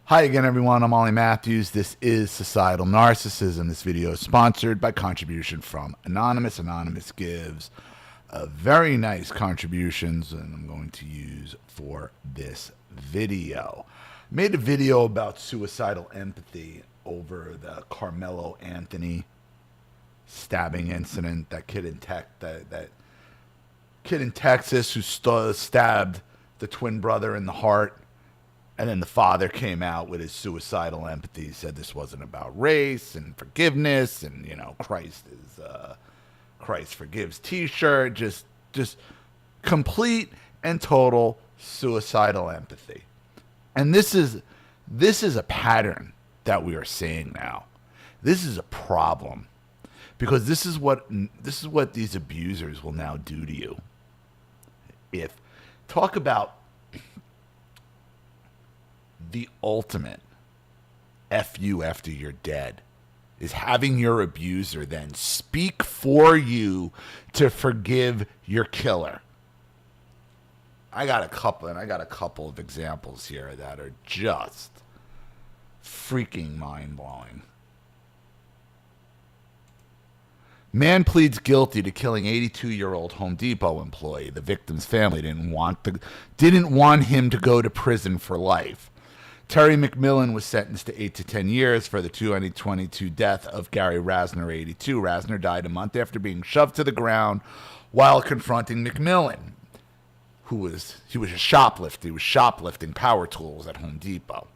Hi again, everyone. I'm Ollie Matthews. This is Suicidal Narcissism. This video is sponsored by contribution from Anonymous. Anonymous gives very nice contributions, and I'm going to use for this video. I made a video about suicidal empathy over the Carmelo Anthony stabbing incident. That kid in Texas who stabbed the twin brother in the heart. And then the father came out with his suicidal empathy, said this wasn't about race and forgiveness, and Christ forgives T-shirt, just complete and total suicidal empathy. And this is a pattern that we are seeing now. This is a problem because this is what these abusers will now do to you. Talk about the ultimate F you after you're dead is having your abuser then speak for you to forgive your killer. I got a couple of examples here that are just freaking mind-blowing. Man pleads guilty to killing 82-year-old Home Depot employee. The victim's family didn't want him to go to prison for life. Terry McMillan was sentenced to 8 to 10 years for the 2022 death of Gary Rasor, 82. Rasor died a month after being shoved to the ground while confronting McMillan, he was a shoplifter. He was shoplifting power tools at Home Depot.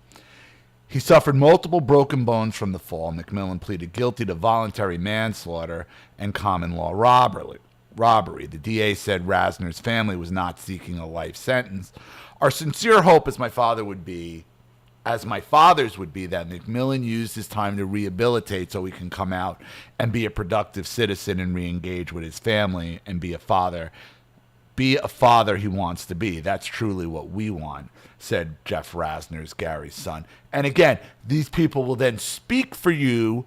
He suffered multiple broken bones from the fall. McMillan pleaded guilty to voluntary manslaughter and common law robbery. The DA said Rasor's family was not seeking a life sentence. Our sincere hope, as my father's would be, that McMillan used his time to rehabilitate so he can come out and be a productive citizen and re-engage with his family and be a father he wants to be. That's truly what we want, said Jeff Rasor's Gary's son. And again, these people will then speak for you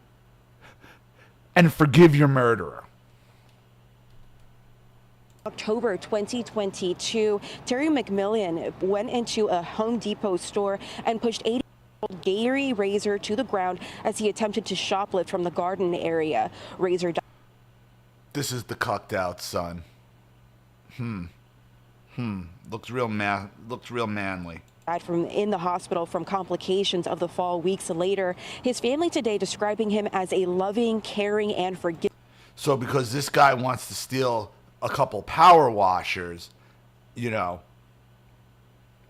and forgive your murderer. October 2022, Terry McMillan went into a Home Depot store and pushed 80-year-old Gary Rasor to the ground as he attempted to shoplift from the garden area. Rasor died. This is the cucked out son. Looks real manly. Died in the hospital from complications of the fall weeks later. His family today describing him as a loving, caring, and forgiving. So because this guy wants to steal a couple power washers, and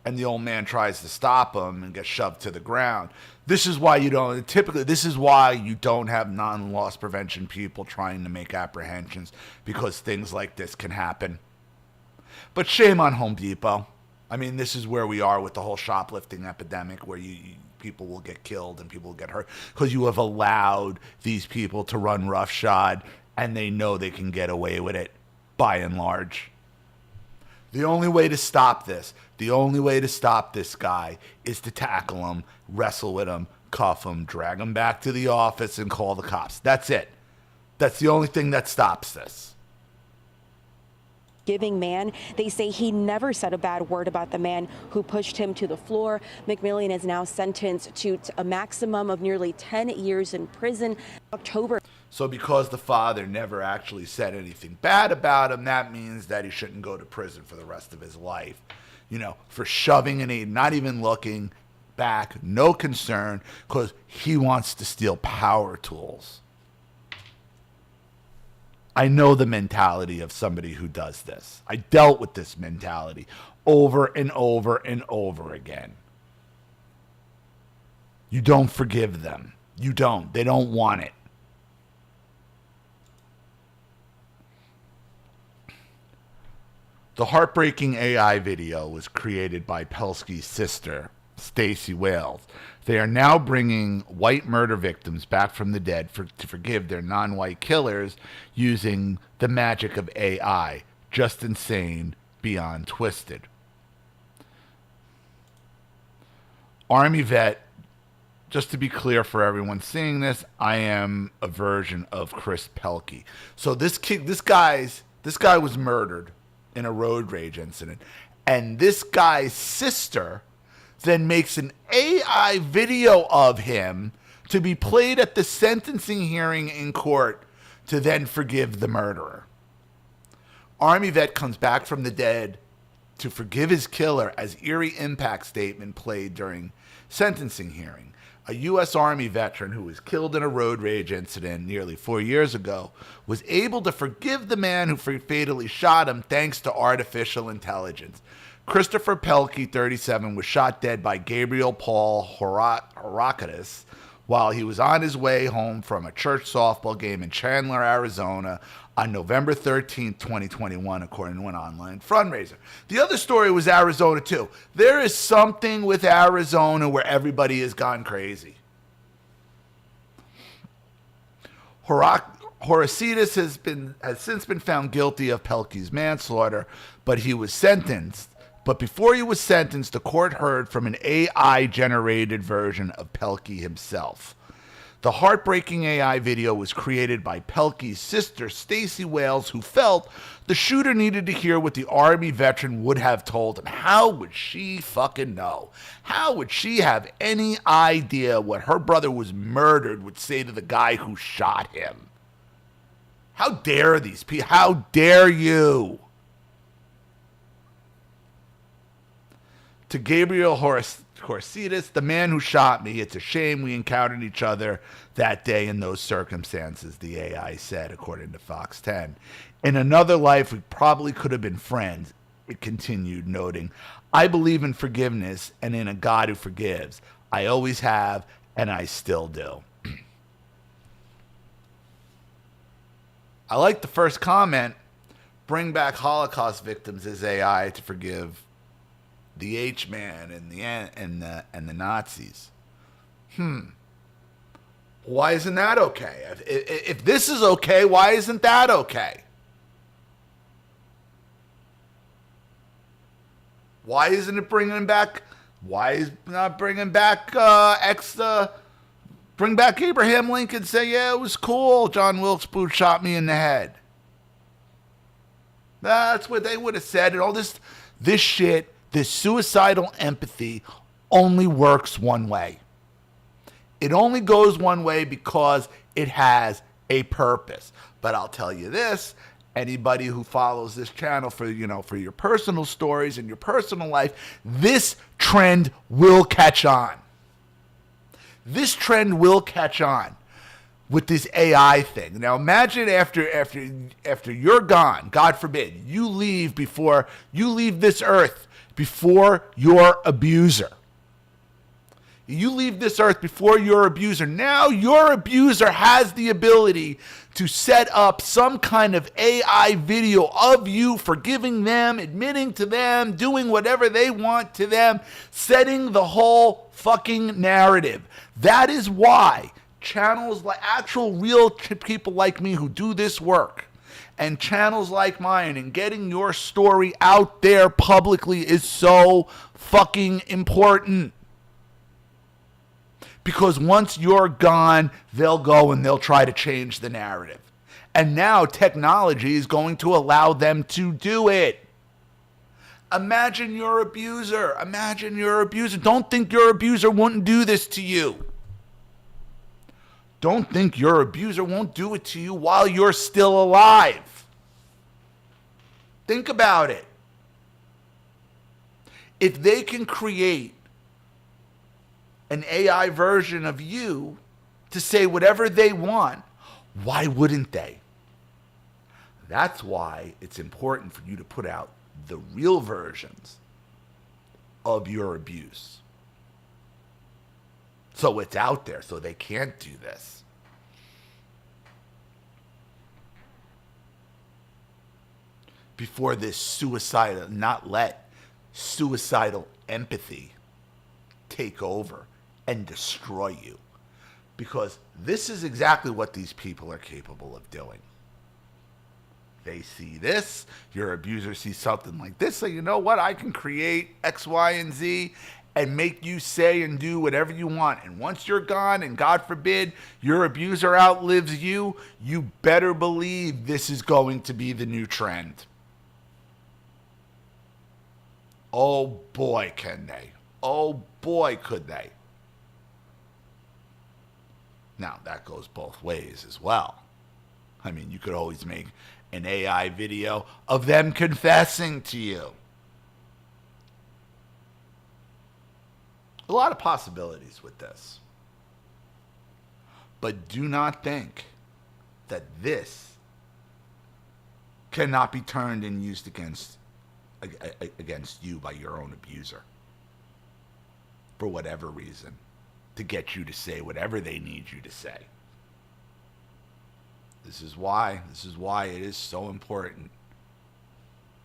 the old man tries to stop him and gets shoved to the ground. This is why you don't have non-loss prevention people trying to make apprehensions, because things like this can happen. But shame on Home Depot. I mean, this is where we are with the whole shoplifting epidemic, where people will get killed and people will get hurt because you have allowed these people to run roughshod and they know they can get away with it. By and large, the only way to stop this guy is to tackle him, wrestle with him, cuff him, drag him back to the office, and call the cops. That's it. That's the only thing that stops this. Giving man. They say he never said a bad word about the man who pushed him to the floor. McMillan is now sentenced to a maximum of nearly 10 years in prison. October. So because the father never actually said anything bad about him, that means that he shouldn't go to prison for the rest of his life. For shoving and not even looking back, no concern, because he wants to steal power tools. I know the mentality of somebody who does this. I dealt with this mentality over and over and over again. You don't forgive them. You don't. They don't want it. The heartbreaking AI video was created by Pelsky's sister, Stacey Wales. They are now bringing white murder victims back from the dead to forgive their non-white killers using the magic of AI. Just insane, beyond twisted. Army vet, just to be clear for everyone seeing this, I am a version of Chris Pelkey. So this guy was murdered in a road rage incident, and this guy's sister then makes an AI video of him to be played at the sentencing hearing in court to then forgive the murderer. Army vet comes back from the dead to forgive his killer as eerie impact statement played during sentencing hearing. A U.S. Army veteran who was killed in a road rage incident nearly 4 years ago was able to forgive the man who fatally shot him thanks to artificial intelligence. Christopher Pelkey, 37, was shot dead by Gabriel Paul Horakadis while he was on his way home from a church softball game in Chandler, Arizona on November 13th, 2021, according to an online fundraiser. The other story was Arizona, too. There is something with Arizona where everybody has gone crazy. Horacidis has since been found guilty of Pelkey's manslaughter, but he was sentenced. But before he was sentenced, the court heard from an AI-generated version of Pelkey himself. The heartbreaking AI video was created by Pelkey's sister, Stacey Wales, who felt the shooter needed to hear what the Army veteran would have told him. How would she fucking know? How would she have any idea what her brother was murdered would say to the guy who shot him? How dare these people? How dare you? To Gabriel Horacidis, the man who shot me, it's a shame we encountered each other that day in those circumstances, the AI said, according to Fox 10. In another life, we probably could have been friends, it continued, noting, I believe in forgiveness and in a God who forgives. I always have, and I still do. I like the first comment, bring back Holocaust victims as AI to forgive the H-man and the Nazis. Why isn't that okay? If this is okay, why isn't that okay? Why isn't it bringing back? Why is not bringing back bring back Abraham Lincoln? Say, yeah, it was cool. John Wilkes Booth shot me in the head. That's what they would have said. And all this shit. This suicidal empathy only works one way. It only goes one way because it has a purpose. But I'll tell you this, anybody who follows this channel for your personal stories and your personal life, this trend will catch on. This trend will catch on with this AI thing. Now imagine after you're gone, God forbid, you leave this earth before your abuser. You leave this earth before your abuser. Now your abuser has the ability to set up some kind of AI video of you forgiving them, admitting to them, doing whatever they want to them, setting the whole fucking narrative. That is why channels like actual real people like me who do this work and channels like mine and getting your story out there publicly is so fucking important. Because once you're gone, they'll go and they'll try to change the narrative. And now technology is going to allow them to do it. Imagine your abuser. Imagine your abuser. Don't think your abuser wouldn't do this to you. Don't think your abuser won't do it to you while you're still alive. Think about it. If they can create an AI version of you to say whatever they want, why wouldn't they? That's why it's important for you to put out the real versions of your abuse. So it's out there, so they can't do this. Before this suicidal, not let suicidal empathy take over and destroy you. Because this is exactly what these people are capable of doing. They see this, your abuser sees something like this, so you know what, I can create X, Y, and Z and make you say and do whatever you want. And once you're gone, and God forbid, your abuser outlives you, you better believe this is going to be the new trend. Oh boy, can they. Oh boy, could they. Now, that goes both ways as well. I mean, you could always make an AI video of them confessing to you. A lot of possibilities with this. But do not think that this cannot be turned and used against you by your own abuser for whatever reason, to get you to say whatever they need you to say. This is why it is so important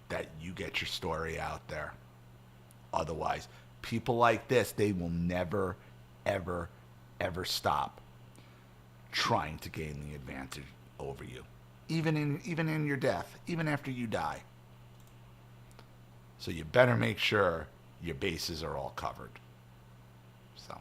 that you get your story out there. Otherwise, people like this, they will never, ever, ever stop trying to gain the advantage over you. Even in your death, even after you die. So you better make sure your bases are all covered. So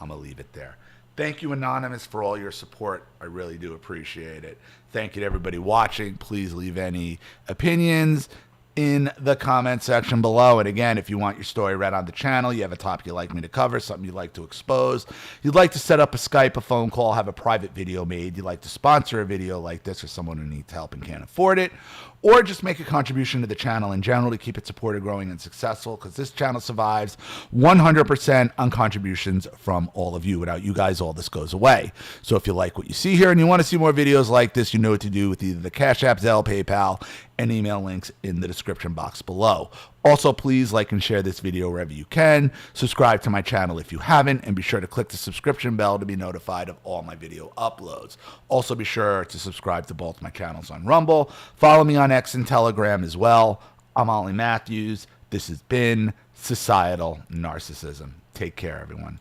I'm going to leave it there. Thank you, Anonymous, for all your support. I really do appreciate it. Thank you to everybody watching. Please leave any opinions in the comment section below. And again, if you want your story read on the channel, you have a topic you'd like me to cover, something you'd like to expose, you'd like to set up a Skype, a phone call, have a private video made, you'd like to sponsor a video like this for someone who needs help and can't afford it, or just make a contribution to the channel in general to keep it supported, growing, and successful, because this channel survives 100% on contributions from all of you. Without you guys, all this goes away. So if you like what you see here and you want to see more videos like this, you know what to do with either the Cash App, Zelle, PayPal, and email links in the description box below. Also, please like and share this video wherever you can. Subscribe to my channel if you haven't, and be sure to click the subscription bell to be notified of all my video uploads. Also, be sure to subscribe to both my channels on Rumble. Follow me on X and Telegram as well. I'm Ollie Matthews. This has been Suicidal Narcissism. Take care, everyone.